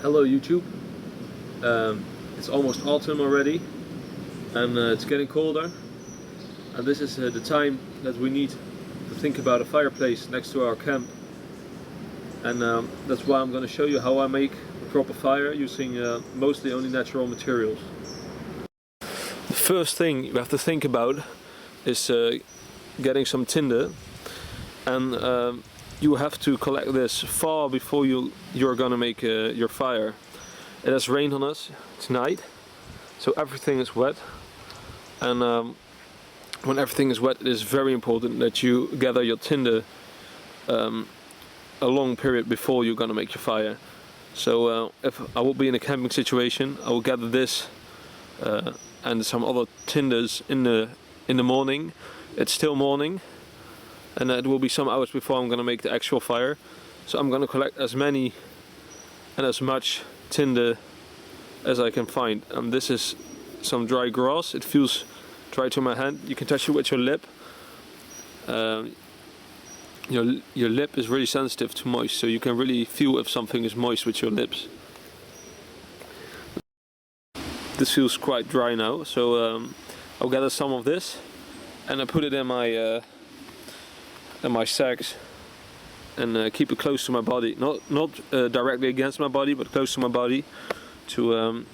Hello YouTube. It's almost autumn already, and it's getting colder, and this is the time that we need to think about a fireplace next to our camp, and that's why I'm going to show you how I make a proper fire using mostly only natural materials. The first thing you have to think about is getting some tinder, and you have to collect this far before you're gonna make your fire. It has rained on us tonight, so everything is wet, and when everything is wet, it is very important that you gather your tinder a long period before you're gonna make your fire. So if I will be in a camping situation, I will gather this and some other tinders in the morning. It's still morning, and it will be some hours before I'm gonna make the actual fire. So I'm gonna collect as many and as much tinder as I can find. And this is some dry grass. It feels dry to my hand. You can touch it with your lip. Your lip is really sensitive to moist, so you can really feel if something is moist with your lips. This feels quite dry now, so I'll gather some of this and I put it in my sacks and keep it close to my body, not directly against my body, but close to my body, to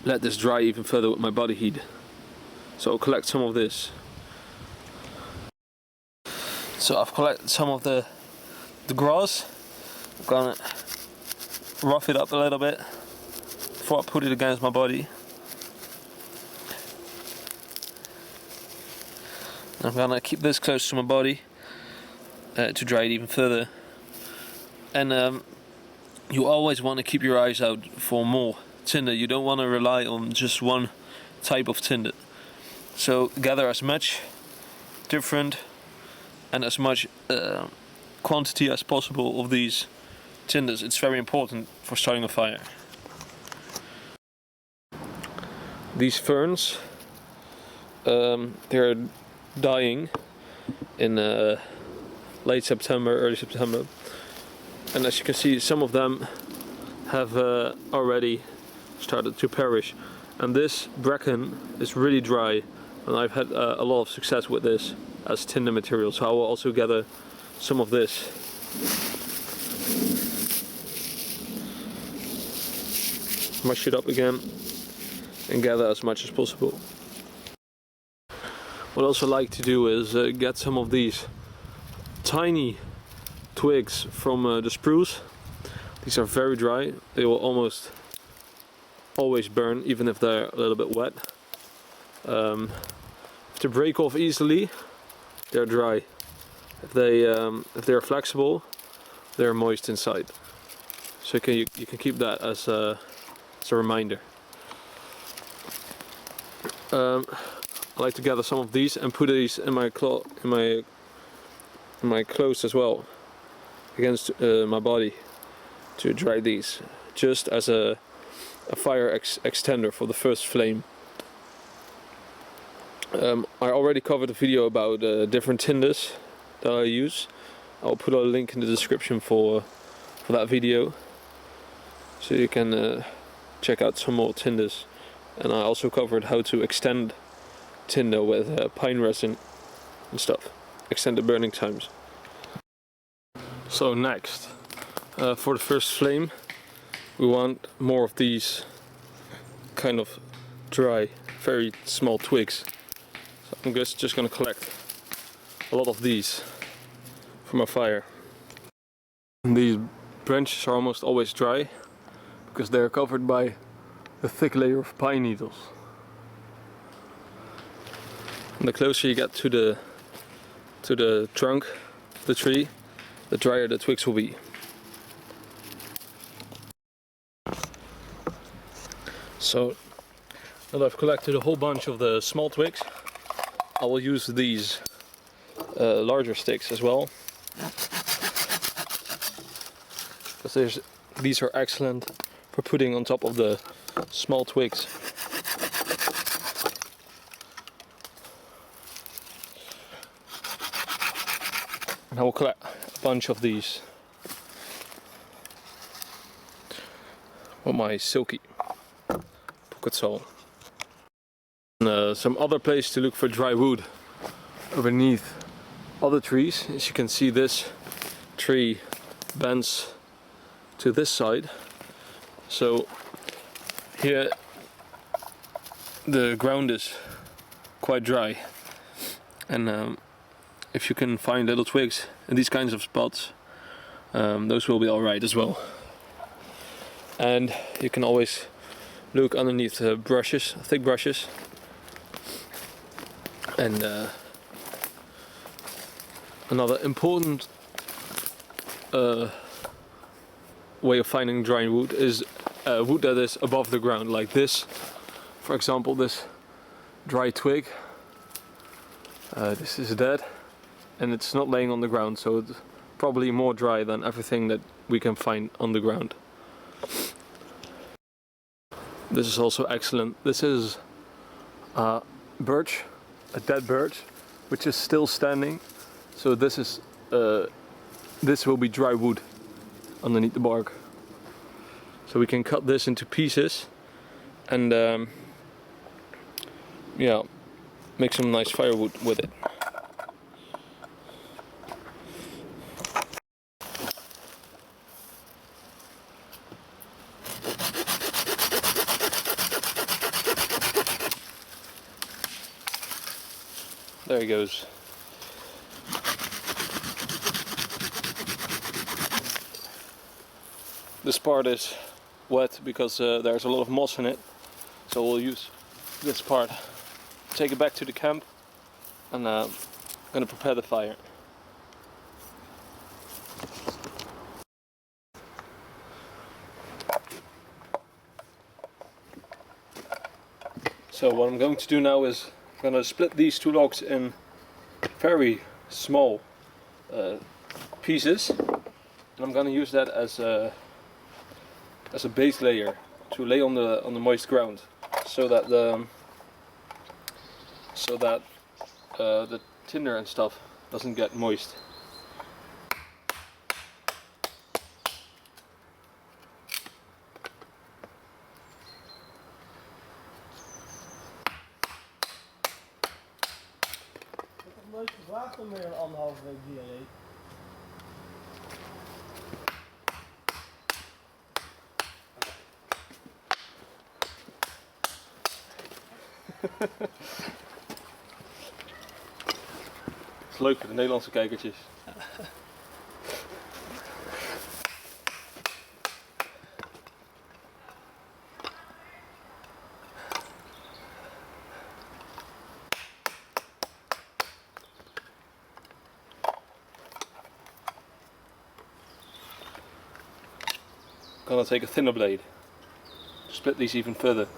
let this dry even further with my body heat. So I'll collect some of this. So I've collected some of the grass. I'm gonna rough it up a little bit before I put it against my body. I'm gonna keep this close to my body to dry it even further. And you always want to keep your eyes out for more tinder. You don't want to rely on just one type of tinder. So gather as much different and as much quantity as possible of these tinders. It's very important for starting a fire. These ferns, they're dying in late September, early September, and as you can see, some of them have already started to perish. And this bracken is really dry, and I've had a lot of success with this as tinder material, so I will also gather some of this. Mush it up again and gather as much as possible. What I also like to do is get some of these tiny twigs from the spruce. These are very dry. They will almost always burn, even if they're a little bit wet. If they break off easily, they're dry. If they're flexible, they're moist inside. So you can keep that as a reminder. I like to gather some of these and put these in my clothes as well, against my body, to dry these, just as a fire extender for the first flame. I already covered a video about different tinders that I use. I'll put a link in the description for that video, so you can check out some more tinders. And I also covered how to extend tinder with pine resin and stuff, extend the burning times. So next, for the first flame, we want more of these kind of dry, very small twigs. So I'm just going to collect a lot of these for my fire. And these branches are almost always dry because they are covered by a thick layer of pine needles. And the closer you get to the trunk of the tree, the drier the twigs will be. So now that I've collected a whole bunch of the small twigs, I will use these larger sticks as well, because these are excellent for putting on top of the small twigs. And I will collect a bunch of these. with my silky pocket saw. And, some other place to look for dry wood underneath other trees. As you can see, this tree bends to this side, so here the ground is quite dry, and if you can find little twigs in these kinds of spots, those will be alright as well. And you can always look underneath brushes, thick brushes, and another important way of finding dry wood is wood that is above the ground, like this. For example, this dry twig. This is dead, and it's not laying on the ground, so it's probably more dry than everything that we can find on the ground. This is also excellent. This is birch, a dead birch, which is still standing. So this is this will be dry wood underneath the bark. So we can cut this into pieces and yeah, make some nice firewood with it. There he goes. This part is wet because there's a lot of moss in it, so we'll use this part, take it back to the camp, and I'm gonna prepare the fire. So what I'm going to do now is I'm gonna split these two logs in very small pieces, and I'm gonna use that as a base layer to lay on the moist ground, so that the tinder and stuff doesn't get moist. Nooit gevraagd om meer dan 1,5 week diarree. Het is leuk voor de Nederlandse kijkertjes. I'm gonna take a thinner blade to split these even further.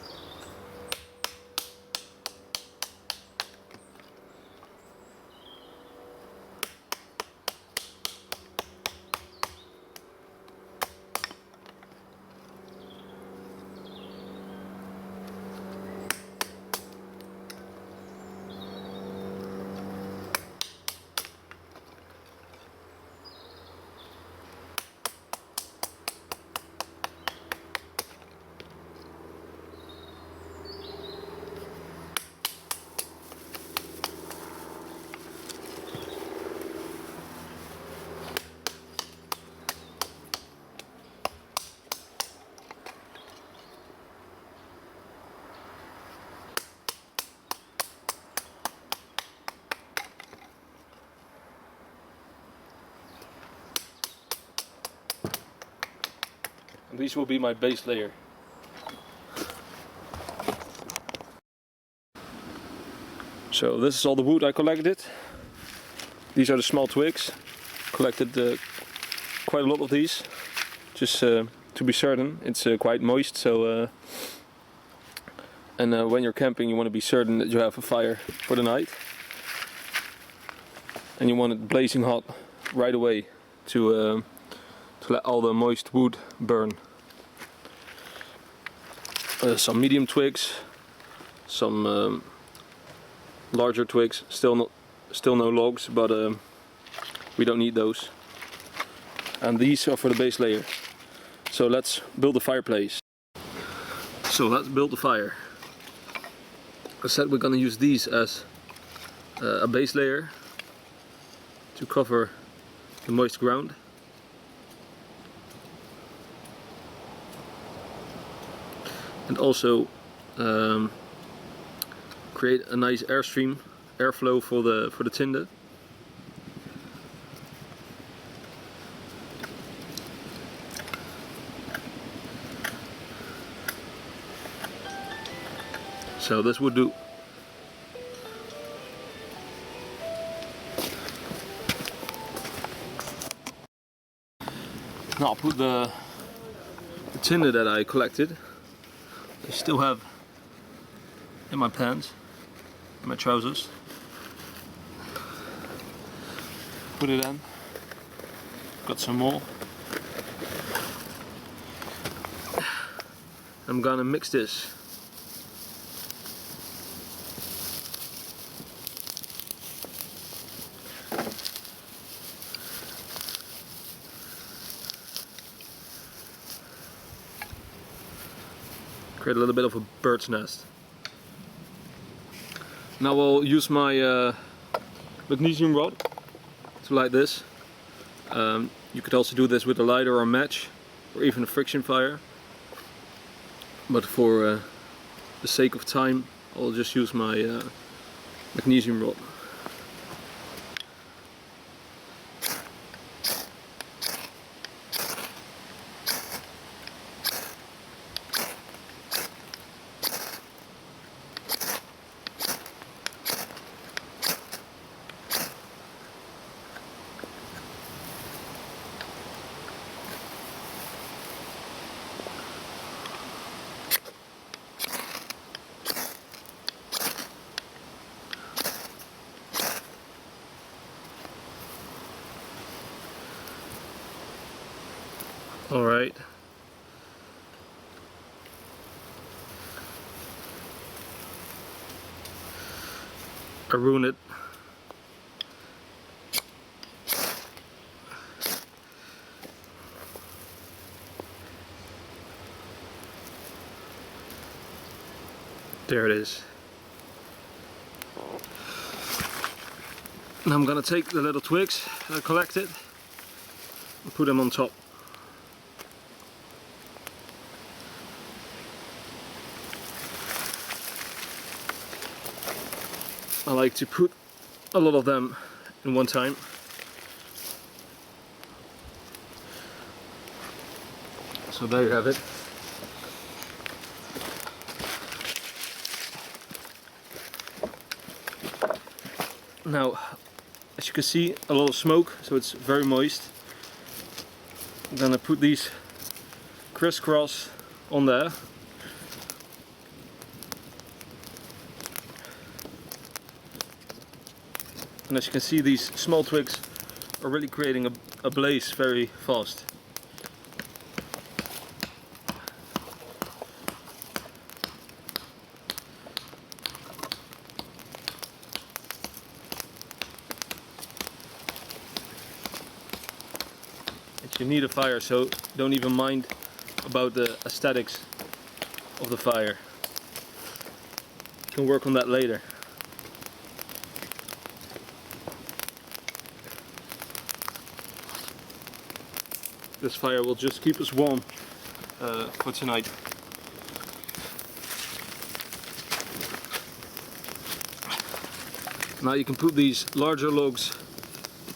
And these will be my base layer. So this is all the wood I collected. These are the small twigs. Collected quite a lot of these, just to be certain. It's quite moist, so and when you're camping you want to be certain that you have a fire for the night, and you want it blazing hot right away to let all the moist wood burn. Some medium twigs, some larger twigs, still no logs, but we don't need those. And these are for the base layer. So let's build a fireplace. So let's build the fire. I said we're gonna use these as a base layer to cover the moist ground. And also create a nice airflow for the tinder. So this would do. Now I'll put the tinder that I collected. I still have in my pants, in my trousers. Put it in. Got some more. I'm gonna mix this. Create a little bit of a bird's nest. Now I'll use my magnesium rod to light this. You could also do this with a lighter or a match, or even a friction fire. But for the sake of time, I'll just use my magnesium rod. Alright. I ruined it. There it is. Now I'm gonna take the little twigs I collected and put them on top. I like to put a lot of them in one time. So there you have it. Now, as you can see, a lot of smoke, so it's very moist. I'm gonna put these crisscross on there. And as you can see, these small twigs are really creating a blaze very fast. You need a fire, so don't even mind about the aesthetics of the fire. You can work on that later. This fire will just keep us warm for tonight. Now you can put these larger logs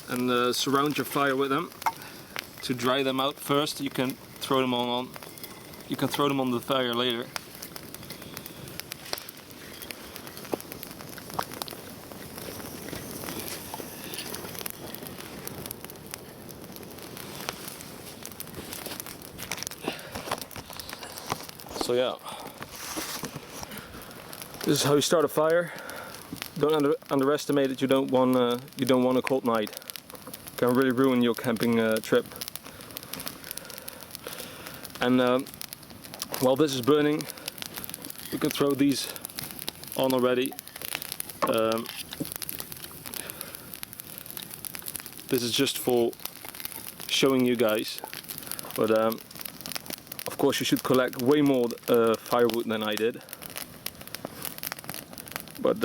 and surround your fire with them. To dry them out first, you can throw them on. You can throw them on the fire later. So yeah, this is how you start a fire. Don't underestimate it. You don't want a cold night. It can really ruin your camping trip. And while this is burning, you can throw these on already. This is just for showing you guys, but of course you should collect way more firewood than I did. But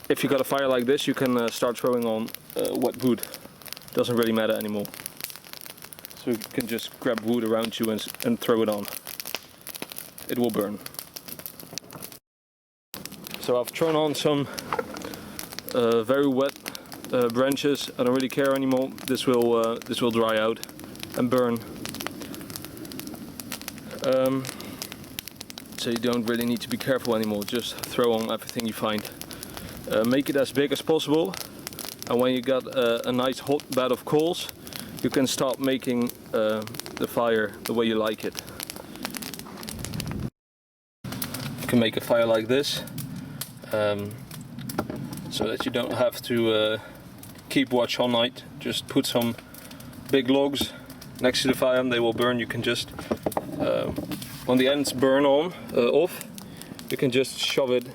if you got a fire like this, you can start throwing on wet wood. Doesn't really matter anymore. So you can just grab wood around you and throw it on. It will burn. So I've thrown on some very wet branches. I don't really care anymore. This will dry out and burn. So you don't really need to be careful anymore. Just throw on everything you find. Make it as big as possible, and when you got a nice hot bed of coals, you can start making the fire the way you like it. You can make a fire like this, so that you don't have to keep watch all night. Just put some big logs next to the fire and they will burn. You can just when the ends burn off, you can just shove it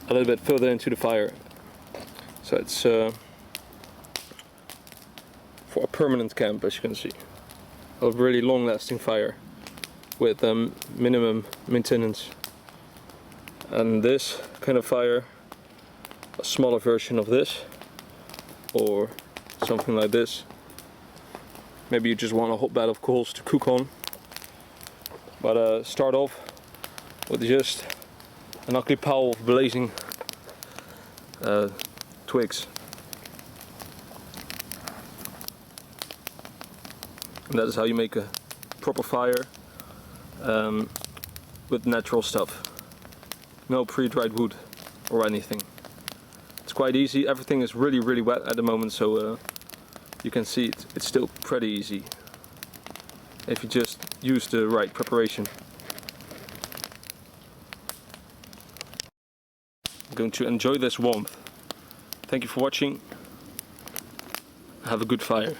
a little bit further into the fire. So it's for a permanent camp, as you can see. A really long-lasting fire with minimum maintenance. And this kind of fire, a smaller version of this, or something like this. Maybe you just want a hot bed of coals to cook on. But start off with just an ugly pile of blazing twigs. And that is how you make a proper fire with natural stuff. No pre-dried wood or anything. It's quite easy. Everything is really wet at the moment, so you can see it's still pretty easy if you just use the right preparation. I'm going to enjoy this warmth. Thank you for watching. Have a good fire.